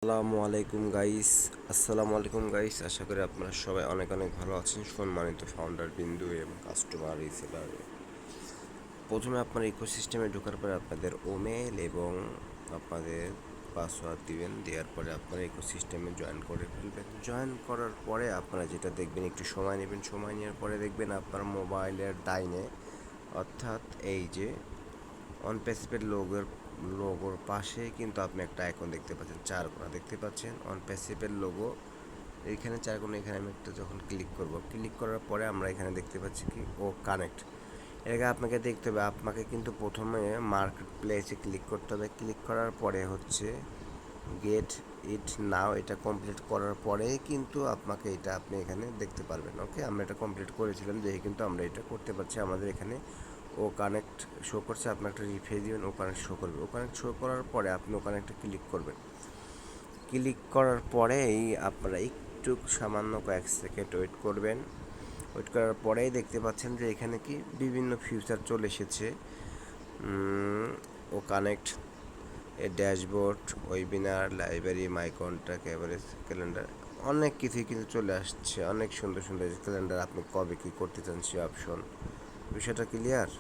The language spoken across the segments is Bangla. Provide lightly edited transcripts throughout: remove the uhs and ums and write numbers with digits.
আসসালামু আলাইকুম গাইস, আশা করি আপনারা সবাই অনেক অনেক ভালো আছেন। সম্মানিত ফাউন্ডার বিন্দু এবং কাস্টমার রিসেলার, প্রথমে আপনার ইকোসিস্টেমে ঢোকার পরে আপনাদের ওমেল এবং আপনাদের পাসওয়ার্ড দিবেন। দেওয়ার পরে আপনারা ইকোসিস্টেমে জয়েন করে ফেলবেন। জয়েন করার পরে আপনারা যেটা দেখবেন, একটু সময় নেবেন। সময় নেওয়ার পরে দেখবেন আপনার মোবাইলের ডাইনে, অর্থাৎ এই যে অনপ্যাসিভের লোগোর পাশে কিন্তু আপনি একটা আইকন দেখতে পাচ্ছেন, চার কোণা দেখতে পাচ্ছেন অনপ্যাসিভের লোগো। এইখানে চার কোণা, এখানে আমি একটা যখন ক্লিক করব, ক্লিক করার পরে আমরা এখানে দেখতে পাচ্ছি কি ও কানেক্ট। এটাকে আপনাকে দেখতে হবে, আপনাকে কিন্তু প্রথমে মার্কেট প্লেসে ক্লিক করতে হবে। ক্লিক করার পরে হচ্ছে গেট ইট নাও, এটা কমপ্লিট করার পরেই কিন্তু আপনাকে এটা আপনি এখানে দেখতে পারবেন। ওকে, আমরা এটা কমপ্লিট করেছিলাম, দেখে কিন্তু আমরা এটা করতে পারছি। আমাদের এখানে ও কানেক্ট শো করছে। আপনি একটা রিফ্রেশ দিবেন, ও কানেক্ট শো করবে। ও কানেক্ট শো করার পরে আপনি ও কানেক্টে ক্লিক করবেন। ক্লিক করার পরেই আপনারা একটু সামান্য কয়েক সেকেন্ড ওয়েট করবেন। ওয়েট করার পরেই দেখতে পাচ্ছেন যে এখানে কি বিভিন্ন ফিউচার চলে এসেছে। O Connect, a dashboard, webinar, library, my contact, average, calendar, অনেক কিছুই কিন্তু চলে আসছে। অনেক সুন্দর সুন্দর ক্যালেন্ডার, আপনি কবে কী করতে চান সে অপশন। বিষয়টা ক্লিয়ার?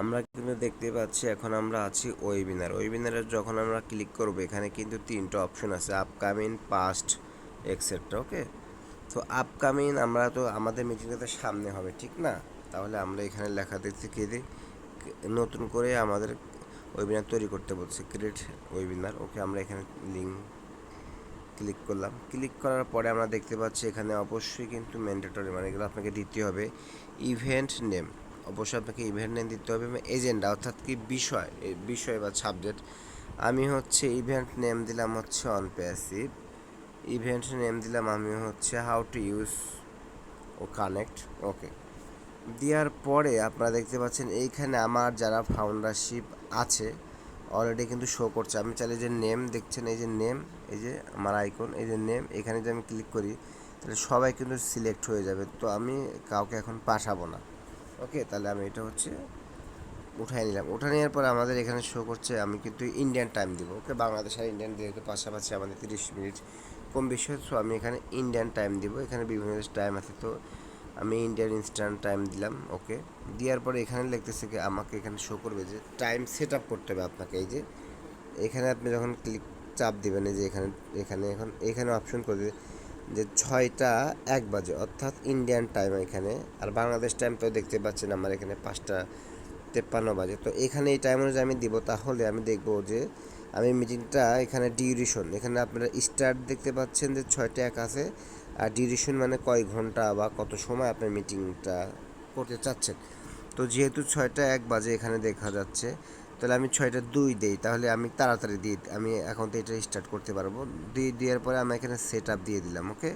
আমরা কিন্তু দেখতে পাচ্ছি এখন আমরা আছি ওয়েবিনারে। যখন আমরা ক্লিক করব, এখানে কিন্তু তিনটা অপশন আছে, আপকামিং, পাস্ট, এক্সেট্রা। ওকে, তো আপকামিং, আমরা তো আমাদের মিটিংটা তো সামনে হবে, ঠিক না? তাহলে আমরা এখানে লেখা দেখতে কি দিই, নতুন করে আমাদের ওয়েবিনার তৈরি করতে বলছে, ক্রিয়েট ওয়েবিনার। ওকে, আমরা এখানে লিঙ্ক ক্লিক করলাম। ক্লিক করার পরে আমরা দেখতে পাচ্ছি এখানে অবশ্যই কিন্তু ম্যান্ডেটরি, মানে এগুলো আপনাকে দিতে হবে। ইভেন্ট নেম, অবশ্যই আপনাকে ইভেন্ট নেম দিতে হবে। এজেন্ডা অর্থাৎ কি বিষয়, এই বিষয় বা সাবজেক্ট। আমি হচ্ছে ইভেন্ট নেম দিলাম হচ্ছে অনপ্যাসিভ। ইভেন্ট নেম দিলাম আমি হচ্ছে how to use O Connect. Okay, দেওয়ার পরে আপনারা দেখতে পাচ্ছেন এইখানে আমার যারা ফাউন্ডারশিপ আছে অলরেডি কিন্তু শো করছে। আমি চাইলে যে নেম দেখছেন, এই যে নেম, এই যে আমার আইকন, এই যে নেম, এখানে যদি আমি ক্লিক করি তাহলে সবাই কিন্তু সিলেক্ট হয়ে যাবে। তো আমি কাউকে এখন পাঠাবো না। ওকে, তাহলে আমি এটা হচ্ছে উঠাই নিলাম। উঠে নেওয়ার পর আমাদের এখানে শো করছে, আমি কিন্তু ইন্ডিয়ান টাইম দিব। ওকে, বাংলাদেশ আর ইন্ডিয়ান যেহেতু পাশাপাশি আমাদের 30 মিনিট কম বেশি, সো আমি এখানে ইন্ডিয়ান টাইম দিব। এখানে বিভিন্ন টাইম আছে, তো আমি ইন্ডিয়ান ইনস্ট্যান্ট টাইম দিলাম। ওকে, দেওয়ার পরে এখানে লিখতেছে কি আমাকে এখানে শো করবে যে টাইম সেট আপ করতে হবে আপনাকে। এই যে এখানে আপনি যখন ক্লিক চাপ দিবেন, এই যে এখানে এখানে এখন এখানে অপশন করবে যে 6টা 1 বাজে, অর্থাৎ ইন্ডিয়ান টাইম এখানে। আর বাংলাদেশ টাইম তো দেখতে পাচ্ছেন আমার এখানে 5টা 53 বাজে। তো এখানে এই টাইম অনুযায়ী আমি দিব। তাহলে আমি দেখব যে আমি মিটিংটা এখানে ডিউরেশন, এখানে আপনারা স্টার্ট দেখতে পাচ্ছেন যে 6টা 1 আছে, আর ডিউরেশন মানে কয় ঘন্টা বা কত সময় আপনার মিটিংটা করতে চাচ্ছেন। তো যেহেতু 6টা 1 বাজে এখানে দেখা যাচ্ছে, তাহলে আমি 6টা 2 দিই, তাহলে আমি তাড়াতাড়ি দিয়ে আমি এখন তো এটা স্টার্ট করতে পারবো। দেওয়ার পরে আমি এখানে সেট আপ দিয়ে দিলাম। ওকে,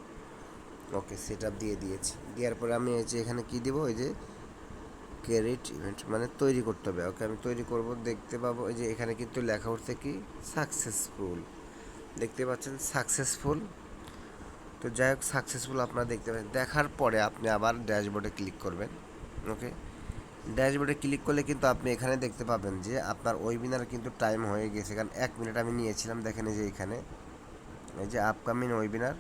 ওকে, সেট আপ দিয়ে দিয়েছি। দেওয়ার পরে আমি এই যে এখানে কী দিব, ওই যে ক্রিয়েট ইভেন্ট, মানে তৈরি করতে হবে। ওকে, আমি তৈরি করব। দেখতে পাবো এই যে এখানে কিন্তু লেখা উঠছে কি সাকসেসফুল, দেখতে পাচ্ছেন সাকসেসফুল। তো যাই হোক, সাকসেসফুল আপনারা দেখতে পাচ্ছেন। দেখার পরে আপনি আবার ড্যাশবোর্ডে ক্লিক করবেন। ওকে, ড্যাশবোর্ডে ক্লিক করলে কিন্তু আপনি এখানে দেখতে পাবেন যে আপনার ওয়েবিনার কিন্তু টাইম হয়ে গেছে, কারণ 1 মিনিট আমি নিয়েছিলাম। দেখেন এই যে এখানে এই যে আপকামিং ওয়েবিনার,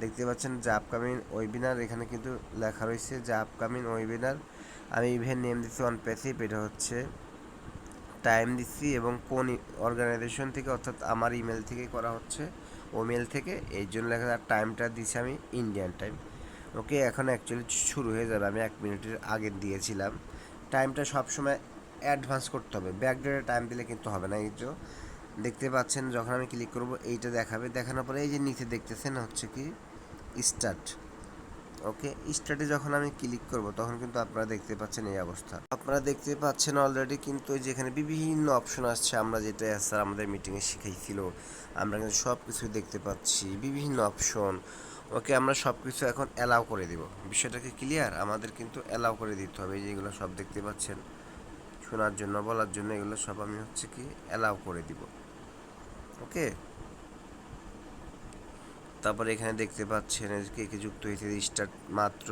দেখতে পাচ্ছেন যে আপকামিং ওয়েবিনার এখানে কিন্তু লেখা রয়েছে যে আপকামিং ওয়েবিনার। আমি ইভেন্ট নেম দিচ্ছি অনপ্যাসিভ, এটা হচ্ছে টাইম দিচ্ছি এবং কোন অর্গানাইজেশন থেকে, অর্থাৎ আমার ইমেল থেকে করা হচ্ছে, ও মেল থেকে, এই জন্য লেখা টাইমটা দিচ্ছি আমি ইন্ডিয়ান টাইম। ওকে, এখন অ্যাকচুয়ালি শুরু হয়ে যাবে। আমি 1 মিনিটের আগে দিয়েছিলাম। টাইমটা সবসময় অ্যাডভান্স করতে হবে, ব্যাকডেটে টাইম দিলে কিন্তু হবে না। এই যে দেখতে পাচ্ছেন যখন আমি ক্লিক করব এইটা দেখাবে। দেখানোর পরে এই যে নিচে দেখতেছেন হচ্ছে কি স্টার্ট। ওকে, স্টার্টে যখন আমি ক্লিক করব তখন কিন্তু আপনারা দেখতে পাচ্ছেন এই অবস্থা। আপনারা দেখতে পাচ্ছেন অলরেডি কিন্তু যেখানে বিভিন্ন অপশন আসছে, আমরা যেটা স্যার আমাদের মিটিংয়ে শিখাইছিল, আমরা কিন্তু সব কিছু দেখতে পাচ্ছি, বিভিন্ন অপশন। ওকে, আমরা সব কিছু এখন অ্যালাউ করে দিব। বিষয়টা কি ক্লিয়ার? আমাদের কিন্তু অ্যালাউ করে দিতে হবে। এই যেগুলো সব দেখতে পাচ্ছেন শোনার জন্য, বলার জন্য, এগুলো সব আমি হচ্ছে কি অ্যালাউ করে দিব। ওকে, তারপরে এখানে দেখতে পাচ্ছেন কে কে যুক্ত হয়েছে। স্টার্ট মাত্র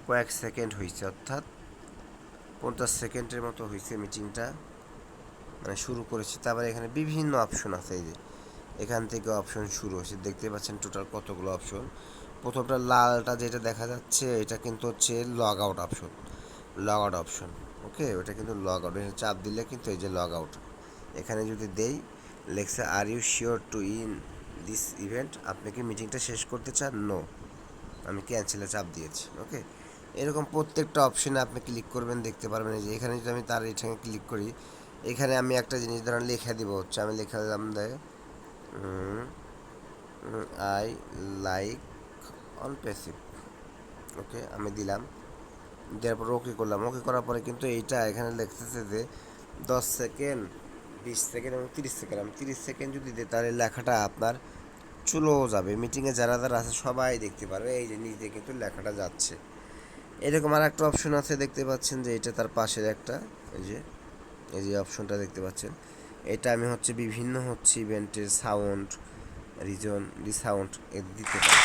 কয়েক সেকেন্ড হয়েছে, অর্থাৎ 50 সেকেন্ডের মতো হয়েছে মিটিংটা। মানে শুরু করেছি। তারপরে এখানে বিভিন্ন অপশন আছে, এই যে এখান থেকে অপশন শুরু হয়েছে, দেখতে পাচ্ছেন টোটাল কতগুলো অপশন। প্রথমটা লালটা যেটা দেখা যাচ্ছে এটা কিন্তু হচ্ছে log out option, log out option. Okay, ওটা কিন্তু লগ আউট, চাপ দিলে কিন্তু এই যে লগ আউট। এখানে যদি দেই লেখছে are you sure to in this event, আপনি কি মিটিংটা শেষ করতে চান? নো, আমি ক্যান্সেলে চাপ দিয়েছি। ওকে, এরকম প্রত্যেকটা অপশনে আপনি ক্লিক করবেন, দেখতে পারবেন যে এখানে যদি আমি তার এখানে ক্লিক করি, এখানে আমি একটা জিনিস ধরেন লিখে দিব, হচ্ছে আমি লিখে দিলাম দেয় আই লাইক অনপ্যাসিভ। ওকে, আমি দিলাম, দেওয়ার পর ওকে করলাম। ওকে করার পরে কিন্তু এইটা এখানে লিখতেছে যে 10 সেকেন্ড, 20 সেকেন্ড এবং 30 সেকেন্ড। আমি 30 সেকেন্ড যদি দিই তাহলে লেখাটা আপনার চলেও যাবে, মিটিংয়ে যারা যারা আছে সবাই দেখতে পারবে, এই যে নিজে কিন্তু লেখাটা যাচ্ছে। এরকম আর একটা অপশন আছে, দেখতে পাচ্ছেন যে এটা তার পাশের একটা, এই যে অপশনটা দেখতে পাচ্ছেন, এটা আমি হচ্ছে বিভিন্ন হচ্ছে ইভেন্টের সাউন্ড, রিজন, রিসাউন্ড দিতে পারি।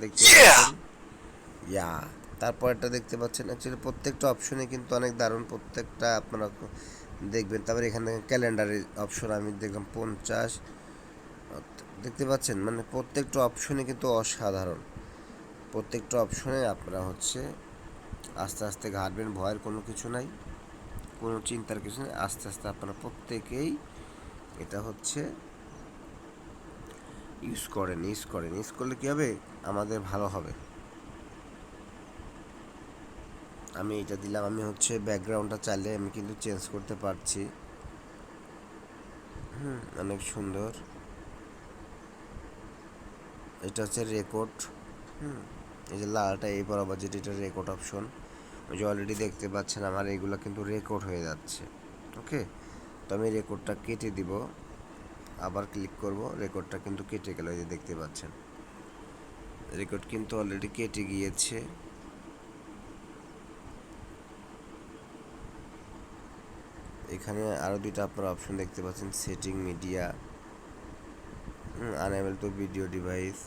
দেখতে পাচ্ছেন, ইয়া, তারপরটা দেখতে পাচ্ছেন। অ্যাকচুয়ালি প্রত্যেকটা অপশনে কিন্তু অনেক দারুণ, প্রত্যেকটা আপনারা দেখবেন। তারপরে এখানে ক্যালেন্ডারের অপশন আমি দেখলাম 50, দেখতে পাচ্ছেন, মানে প্রত্যেকটা অপশনে কিন্তু অসাধারণ। প্রত্যেকটা অপশনে আপনারা হচ্ছে আস্তে আস্তে ঘাটবেন, ভয়ের কোনো কিছু নাই, কোনো চিন্তার কিছু নেই। আস্তে আস্তে আপনারা প্রত্যেকেই এটা হচ্ছে ইউজ করেন, ইউজ করলে কী হবে, আমাদের ভালো হবে। আমি এটা দিলাম, আমি হচ্ছে ব্যাকগ্রাউন্ডটা চাইলে আমি কিন্তু চেঞ্জ করতে পারছি। অনেক সুন্দর। এটা হচ্ছে রেকর্ড। এই যে লালটা এই বরাবর যেটা, এটা রেকর্ড অপশন। ওই যে অলরেডি দেখতে পাচ্ছেন আমার এইগুলো কিন্তু রেকর্ড হয়ে যাচ্ছে। ওকে, তো আমি রেকর্ডটা কেটে দিব, আবার ক্লিক করব, রেকর্ডটা কিন্তু কেটে গেল, এই যে দেখতে পাচ্ছেন রেকর্ড কিন্তু অলরেডি কেটে গিয়েছে। এখানে আরও দুইটা আপনারা অপশন দেখতে পাচ্ছেন, setting media, unable to video device,